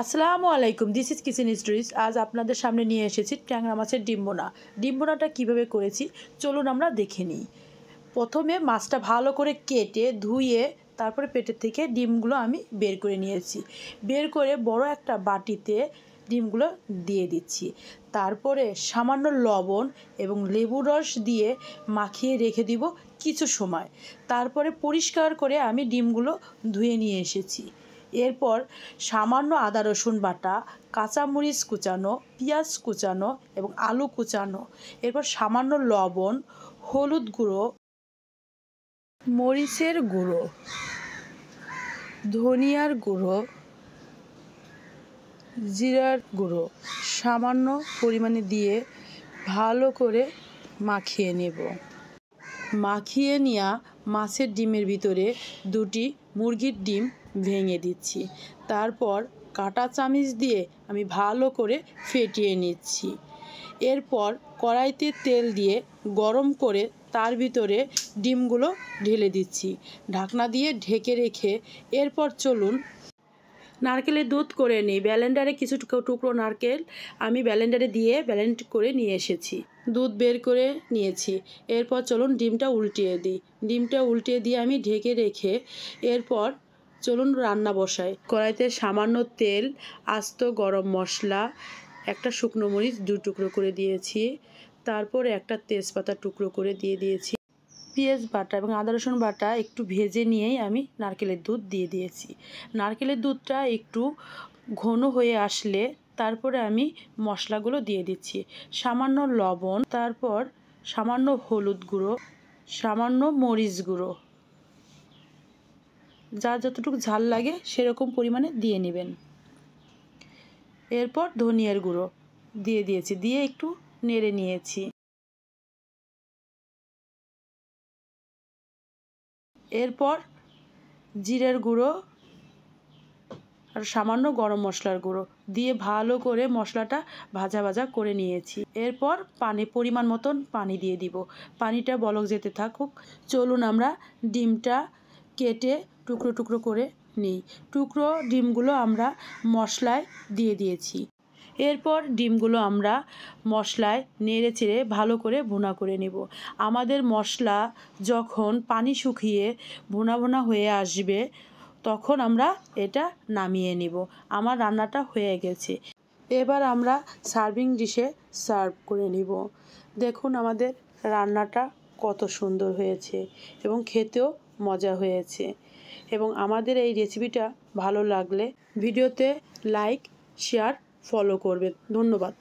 আসসালামু আলাইকুম, this is kitchen stories. আজ আপনাদের সামনে নিয়ে এসেছি ট্যাংরা মাছের ডিম বোনা। ডিম বোনাটা কীভাবে করেছি চলুন আমরা দেখে নিই। প্রথমে মাছটা ভালো করে কেটে ধুয়ে তারপরে পেটের থেকে ডিমগুলো আমি বের করে নিয়েছি। বের করে বড় একটা বাটিতে ডিমগুলো দিয়ে দিচ্ছি। তারপরে সামান্য লবণ এবং লেবুর রস দিয়ে মাখিয়ে রেখে দিব কিছু সময়। তারপরে পরিষ্কার করে আমি ডিমগুলো ধুয়ে নিয়ে এসেছি। এরপর সামান্য আদা রসুন বাটা, কাঁচামরিচ কুচানো, পেঁয়াজ কুচানো এবং আলু কুচানো, এরপর সামান্য লবণ, হলুদ গুঁড়ো, মরিচের গুঁড়ো, ধনিয়ার গুঁড়ো, জিরার গুঁড়ো সামান্য পরিমাণে দিয়ে ভালো করে মাখিয়ে নেব। মাখিয়ে নেওয়া মাছের ডিমের ভিতরে দুটি মুরগির ডিম ভেঙে দিচ্ছি। তারপর কাঁটা চামচ দিয়ে আমি ভালো করে ফেটিয়ে নিচ্ছি। এরপর কড়াইতে তেল দিয়ে গরম করে তার ভিতরে ডিমগুলো ঢেলে দিচ্ছি। ঢাকনা দিয়ে ঢেকে রেখে এরপর চলুন নারকেলের দুধ করে নিই। ব্লেন্ডারে কিছু টুকরো নারকেল আমি ব্লেন্ডারে দিয়ে ব্লেন্ড করে নিয়ে এসেছি। দুধ বের করে নিয়েছি। এরপর চলুন ডিমটা উল্টিয়ে দিই। ডিমটা উল্টিয়ে দিয়ে আমি ঢেকে রেখে এরপর চলুন রান্না বসাই। কড়াইতে সামান্য তেল, আস্ত গরম মশলা, একটা শুকনো মরিচ 2 টুকরো করে দিয়েছি। তারপর একটা তেজপাতা টুকরো করে দিয়ে দিয়েছি। পেঁয়াজ বাটা এবং আদা রসুন বাটা একটু ভেজে নিয়েই আমি নারকেলের দুধ দিয়ে দিয়েছি। নারকেলের দুধটা একটু ঘন হয়ে আসলে তারপরে আমি মশলাগুলো দিয়ে দিচ্ছি। সামান্য লবণ, তারপর সামান্য হলুদ গুঁড়ো, সামান্য মরিচ গুঁড়ো, যা যতটুকু ঝাল লাগে সেরকম পরিমাণে দিয়ে নেবেন। এরপর ধনিয়ার গুঁড়ো দিয়ে দিয়েছি, দিয়ে একটু নেড়ে নিয়েছি। এরপর জিরের গুঁড়ো আর সামান্য গরম মশলার গুঁড়ো দিয়ে ভালো করে মশলাটা ভাজা ভাজা করে নিয়েছি। এরপর পরিমাণ মতন পানি দিয়ে দিব। পানিটা বলক যেতে থাকুক। চলুন আমরা ডিমটা কেটে টুকরো টুকরো করে নিই। টুকরো ডিমগুলো আমরা মশলায় দিয়ে দিয়েছি। এরপর ডিমগুলো আমরা মশলায় নেড়ে চেড়ে ভালো করে ভুনা করে নেব। আমাদের মশলা যখন পানি শুকিয়ে ভুনা ভুনা হয়ে আসবে তখন আমরা এটা নামিয়ে নেব। আমার রান্নাটা হয়ে গেছে। এবার আমরা সার্ভিং ডিশে সার্ভ করে নিব। দেখুন আমাদের রান্নাটা কত সুন্দর হয়েছে এবং খেতেও মজা হয়েছে। এবং আমাদের এই রেসিপিটা ভালো লাগলে ভিডিওতে লাইক, শেয়ার, ফলো করবেন। ধন্যবাদ।